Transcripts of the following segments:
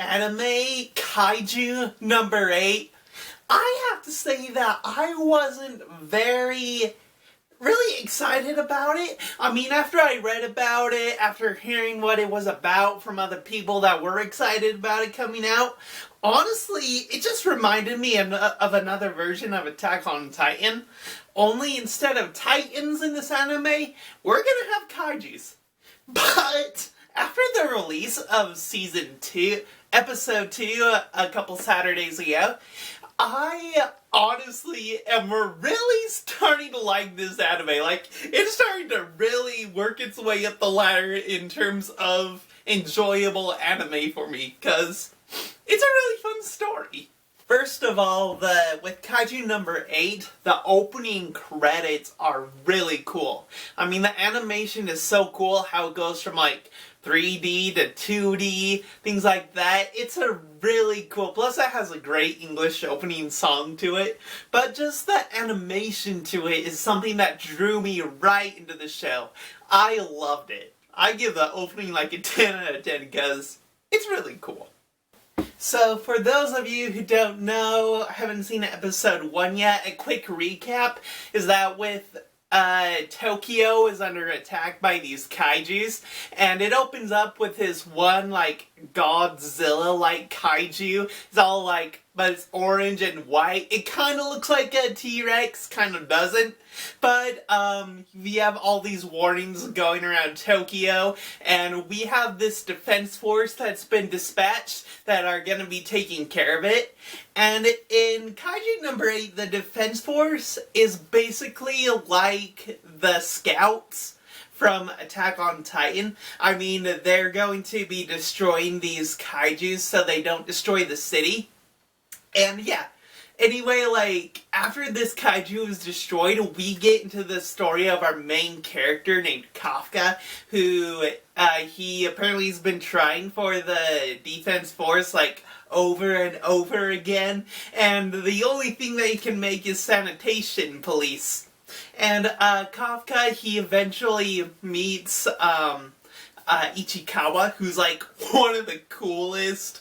anime, Kaiju number 8, I have to say that I wasn't really excited about it. I mean, after I read about it, after hearing what it was about from other people that were excited about it coming out, honestly, it just reminded me of another version of Attack on Titan. Only instead of Titans in this anime, we're gonna have Kaijus. But after the release of Season 2, Episode 2, a couple Saturdays ago, I honestly am really starting to like this anime. Like, it's starting to really work its way up the ladder in terms of enjoyable anime for me, because it's a really fun story. First of all, with Kaiju number 8, the opening credits are really cool. I mean, the animation is so cool, how it goes from like 3D to 2D, things like that. It's a really cool, plus it has a great English opening song to it, but just the animation to it is something that drew me right into the show. I loved it. I give the opening like a 10 out of 10 because it's really cool. So, for those of you who don't know, haven't seen episode 1 yet, a quick recap is that with Tokyo is under attack by these kaijus, and it opens up with this one, like, Godzilla-like kaiju. It's all, like, but it's orange and white. It kind of looks like a T-Rex, kind of doesn't. But, we have all these warnings going around Tokyo, and we have this defense force that's been dispatched that are gonna be taking care of it. And in Kaiju number 8, the defense force is basically like the scouts from Attack on Titan. I mean, they're going to be destroying these kaijus so they don't destroy the city. And yeah, anyway, like, after this kaiju is destroyed, we get into the story of our main character named Kafka, who, he apparently has been trying for the defense force, like, over and over again, and the only thing they can make is sanitation police. And, Kafka, he eventually meets, Ichikawa, who's like one of the coolest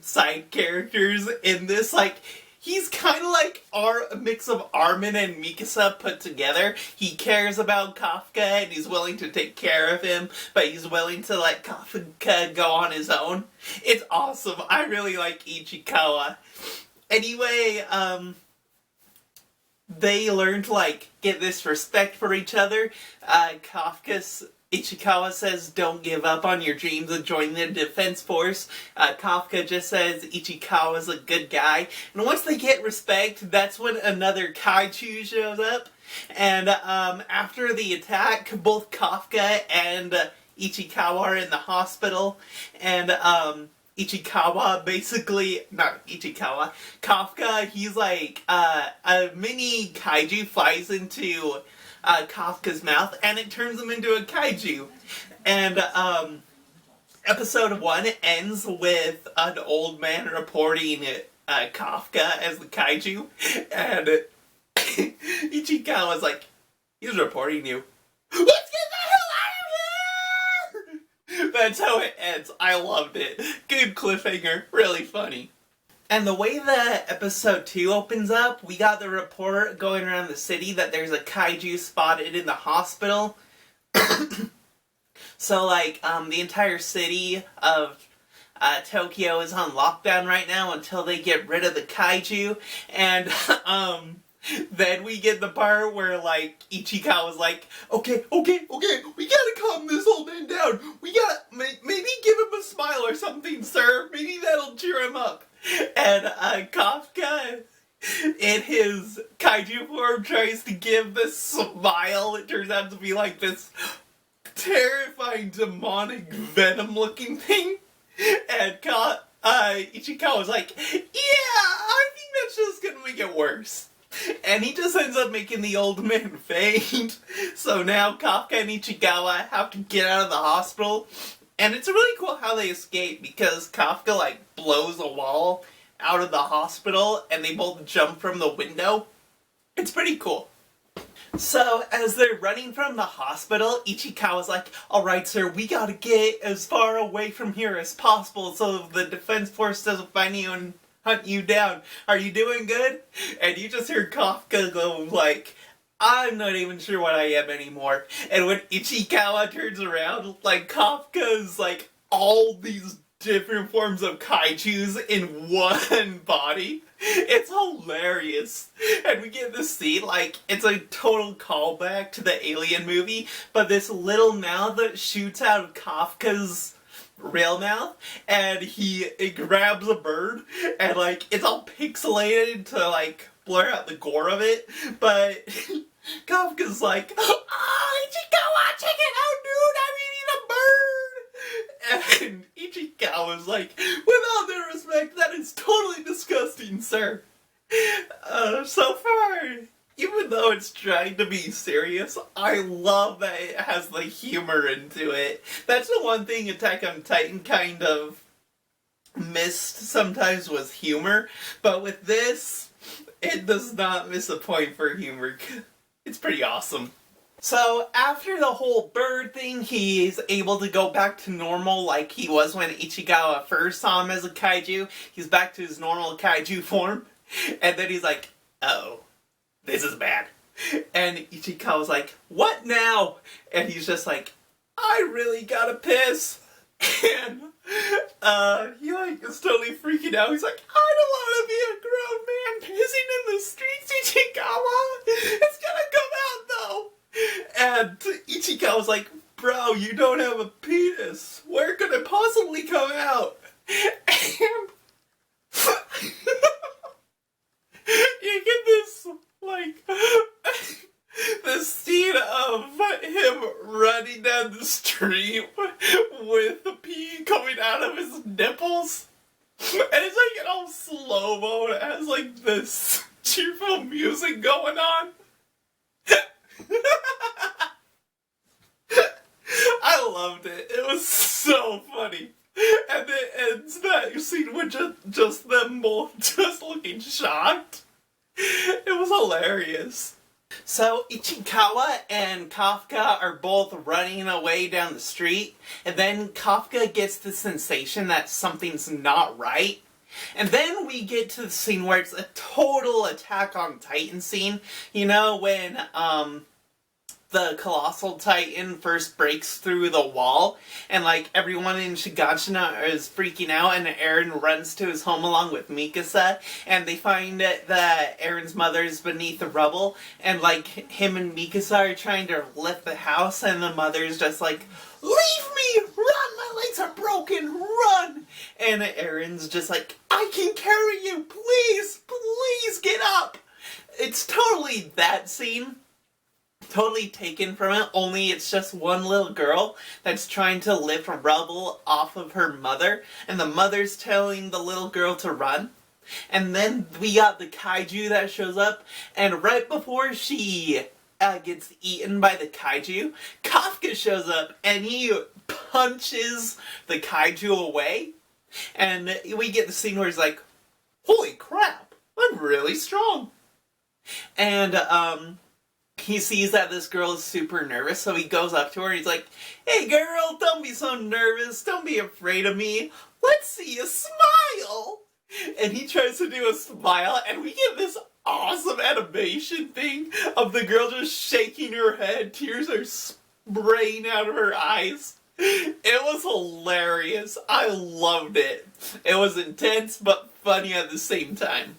side characters in this. Like, he's kind of like a mix of Armin and Mikasa put together. He cares about Kafka and he's willing to take care of him, but he's willing to let Kafka go on his own. It's awesome. I really like Ichikawa. Anyway, they learn to, like, get this respect for each other. Ichikawa says, don't give up on your dreams of joining the defense force. Kafka just says Ichikawa's a good guy. And once they get respect, that's when another kaiju shows up. And after the attack, both Kafka and Ichikawa are in the hospital. And Kafka, he's like, a mini kaiju flies into Kafka's mouth, and it turns him into a kaiju. And, episode 1 ends with an old man reporting Kafka as the kaiju, and Ichikawa's like, he's reporting you. Let's get the hell out of here! That's how it ends. I loved it. Good cliffhanger. Really funny. And the way that episode 2 opens up, we got the report going around the city that there's a kaiju spotted in the hospital. So, like, the entire city of Tokyo is on lockdown right now until they get rid of the kaiju. And, then we get the part where, like, Ichikawa's like, okay, we gotta calm this old man down. We gotta, maybe give him a smile or something, sir. Maybe that'll cheer him up. And, Kafka, in his kaiju form, tries to give this smile. It turns out to be like this terrifying, demonic, venom-looking thing. And, Ichikawa's like, yeah, I think that's just gonna make it worse. And he just ends up making the old man faint. So now Kafka and Ichikawa have to get out of the hospital. And it's really cool how they escape, because Kafka, like, blows a wall out of the hospital and they both jump from the window. It's pretty cool. So, as they're running from the hospital, Ichikawa's like, alright sir, we gotta get as far away from here as possible so the defense force doesn't find you and hunt you down. Are you doing good? And you just hear Kafka go like, I'm not even sure what I am anymore. And when Ichikawa turns around, like, Kafka's like all these different forms of kaijus in one body. It's hilarious. And we get this scene, like, it's a total callback to the Alien movie, but this little mouth that shoots out of Kafka's real mouth, and it grabs a bird, and, like, it's all pixelated to, like, blur out the gore of it, but Kafka's like, oh, Ichikawa, check it out, dude, I'm eating a bird! And Ichikawa's like, with all due respect, that is totally disgusting, sir. So far, even though it's trying to be serious, I love that it has the humor into it. That's the one thing Attack on Titan kind of missed sometimes was humor, but with this, it does not miss a point for humor. It's pretty awesome. So, after the whole bird thing, he's able to go back to normal like he was when Ichikawa first saw him as a kaiju. He's back to his normal kaiju form. And then he's like, oh, this is bad. And Ichikawa's like, what now? And he's just like, I really gotta piss. And he like is totally freaking out. He's like, I don't want to be a grown man pissing in the streets, Ichikawa. It's gonna come out though. And Ichikawa's like, bro, you don't have a penis. Where could it possibly come out? And you get this, like, this scene of him running down the street with the pee coming out of his nipples. And it's like in all slow-mo and it has like this cheerful music going on. I loved it. It was so funny. And it ends that scene with just them both just looking shocked. It was hilarious. So Ichikawa and Kafka are both running away down the street, and then Kafka gets the sensation that something's not right. And then we get to the scene where it's a total Attack on Titan scene. You know, when the Colossal Titan first breaks through the wall, and like everyone in Shigashina is freaking out, and Eren runs to his home along with Mikasa, and they find that Eren's mother is beneath the rubble, and like him and Mikasa are trying to lift the house, and the mother's just like, leave me! Run! My legs are broken! Run! And Eren's just like, I can carry you! Please! Please get up! It's totally that scene. Totally taken from it, only it's just one little girl that's trying to lift rubble off of her mother, and the mother's telling the little girl to run. And then we got the kaiju that shows up, and right before she gets eaten by the kaiju, Kafka shows up and he punches the kaiju away. And we get the scene where he's like, holy crap, I'm really strong. And he sees that this girl is super nervous, so he goes up to her and he's like, hey girl, don't be so nervous, don't be afraid of me, let's see you smile! And he tries to do a smile, and we get this awesome animation thing of the girl just shaking her head, tears are spraying out of her eyes. It was hilarious. I loved it. It was intense but funny at the same time.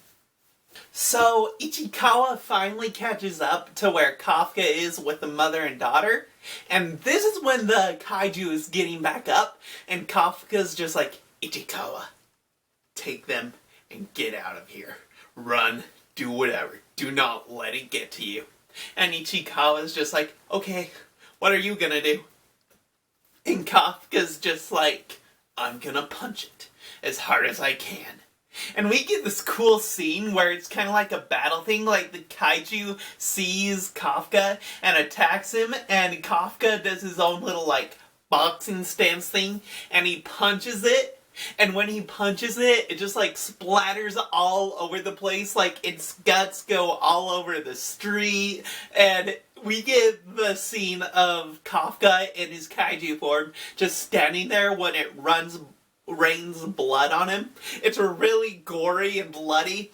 So, Ichikawa finally catches up to where Kafka is with the mother and daughter, and this is when the kaiju is getting back up, and Kafka's just like, Ichikawa, take them and get out of here. Run, do whatever, do not let it get to you. And Ichikawa's just like, okay, what are you gonna do? And Kafka's just like, I'm gonna punch it as hard as I can. And we get this cool scene where it's kind of like a battle thing, like the kaiju sees Kafka and attacks him, and Kafka does his own little, like, boxing stance thing, and he punches it, And when he punches it, it just like splatters all over the place, like its guts go all over the street. And we get the scene of Kafka in his kaiju form just standing there when it rains blood on him. It's really gory and bloody,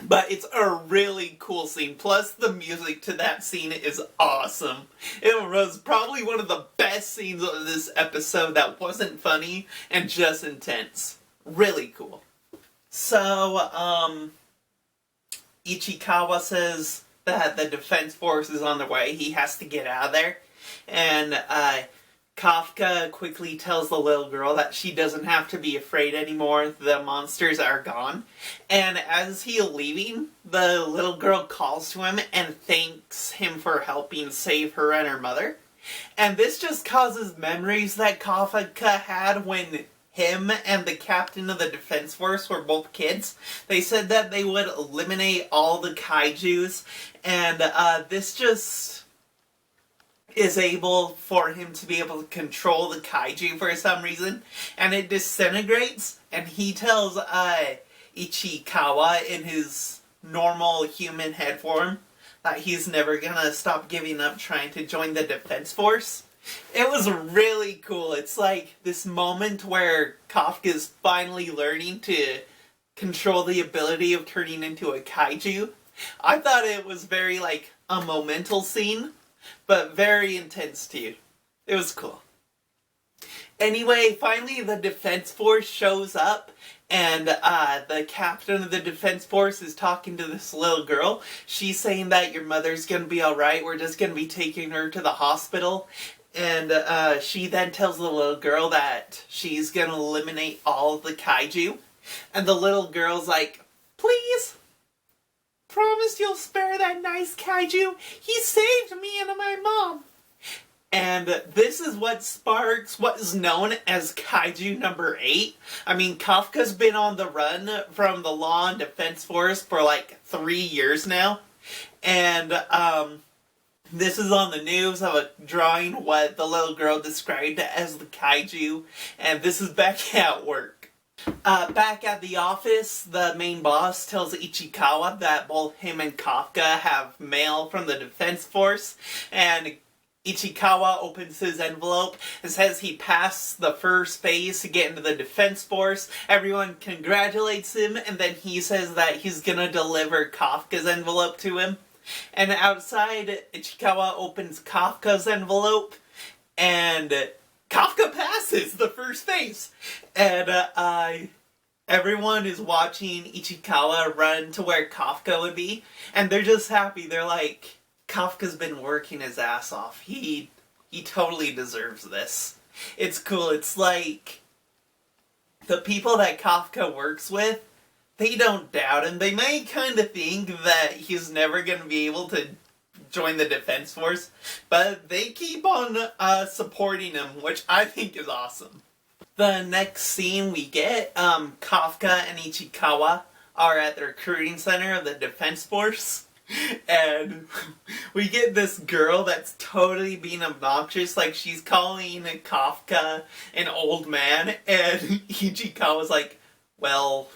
but it's a really cool scene. Plus, the music to that scene is awesome. It was probably one of the best scenes of this episode that wasn't funny and just intense. Really cool. So, Ichikawa says that the defense force is on their way. He has to get out of there. And, Kafka quickly tells the little girl that she doesn't have to be afraid anymore. The monsters are gone. And as he's leaving, the little girl calls to him and thanks him for helping save her and her mother. And this just causes memories that Kafka had when him and the captain of the defense force were both kids. They said that they would eliminate all the kaijus. And this just is able for him to be able to control the kaiju for some reason, and it disintegrates, and he tells Ichikawa in his normal human head form that he's never gonna stop giving up trying to join the defense force. It was really cool. It's like this moment where Kafka's finally learning to control the ability of turning into a kaiju. I thought it was very like a momental scene, but very intense too. It was cool. Anyway, finally the defense force shows up, and the captain of the defense force is talking to this little girl. She's saying that your mother's gonna be alright, we're just gonna be taking her to the hospital. And she then tells the little girl that she's gonna eliminate all of the kaiju. And the little girl's like, please? Promise you'll spare that nice kaiju? He saved me and my mom. And this is what sparks what is known as Kaiju number 8. I mean, Kafka's been on the run from the Law and Defense Force for like 3 years now. And this is on the news of a drawing what the little girl described as the kaiju. And this is back at work. Back at the office, the main boss tells Ichikawa that both him and Kafka have mail from the defense force, and Ichikawa opens his envelope and says he passed the first phase to get into the defense force. Everyone congratulates him, and then he says that he's gonna deliver Kafka's envelope to him. And outside, Ichikawa opens Kafka's envelope, and Kafka passes the first phase, and everyone is watching Ichikawa run to where Kafka would be, and they're just happy. They're like, Kafka's been working his ass off. He totally deserves this. It's cool. It's like the people that Kafka works with, they don't doubt him. They may kind of think that he's never going to be able to join the defense force, but they keep on supporting him, which I think is awesome. The next scene we get, Kafka and Ichikawa are at the recruiting center of the defense force, and we get this girl that's totally being obnoxious, like she's calling Kafka an old man, and Ichikawa's like, well,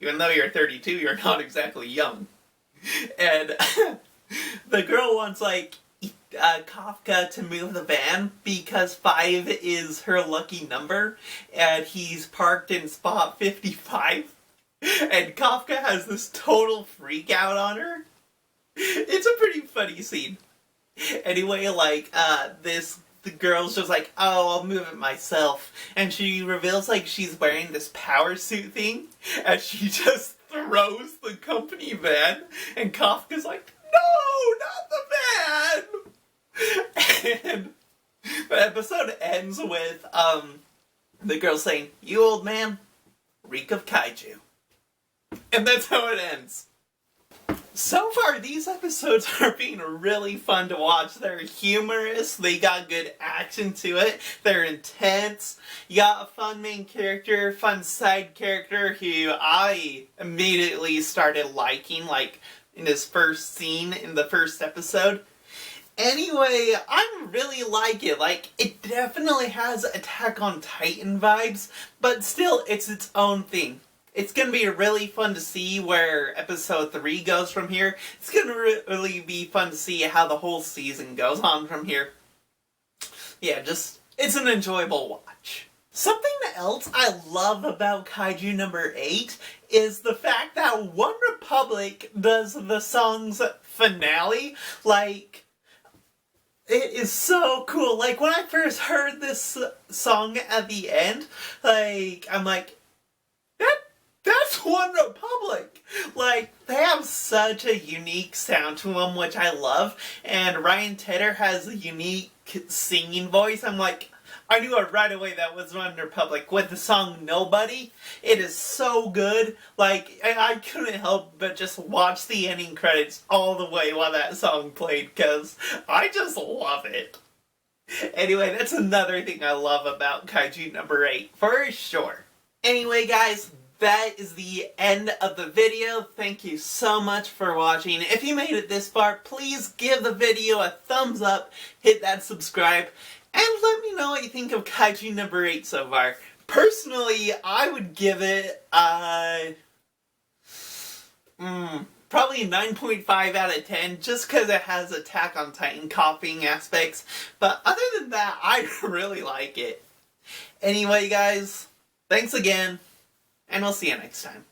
even though you're 32, you're not exactly young. And the girl wants, like, Kafka to move the van because 5 is her lucky number, and he's parked in spot 55. And Kafka has this total freak out on her. It's a pretty funny scene. Anyway, like, the girl's just like, oh, I'll move it myself. And she reveals, like, she's wearing this power suit thing, and she just throws the company van, and Kafka's like, no, not the van! And the episode ends with, the girl saying, you old man, reek of kaiju. And that's how it ends. So far, these episodes are being really fun to watch. They're humorous, they got good action to it, they're intense. You got a fun main character, fun side character who I immediately started liking, like, in his first scene in the first episode. Anyway, I really like it. Like, it definitely has Attack on Titan vibes, but still, it's its own thing. It's gonna be really fun to see where episode 3 goes from here. It's gonna really be fun to see how the whole season goes on from here. Yeah, it's an enjoyable watch. Something else I love about Kaiju number 8 is the fact that One Republic does the song's finale. Like, it is so cool. Like, when I first heard this song at the end, like, I'm like, that's One Republic! Like, they have such a unique sound to them, which I love, and Ryan Tedder has a unique singing voice. I'm like, I knew it right away that was One Republic with the song Nobody. It is so good. Like, I couldn't help but just watch the ending credits all the way while that song played, because I just love it. Anyway, that's another thing I love about Kaiju number 8, for sure. Anyway, guys, that is the end of the video. Thank you so much for watching. If you made it this far, please give the video a thumbs up, hit that subscribe, and let me know what you think of Kaiju number 8 so far. Personally, I would give it, probably a 9.5 out of 10, just because it has Attack on Titan copying aspects. But other than that, I really like it. Anyway, guys, thanks again. And I'll see you next time.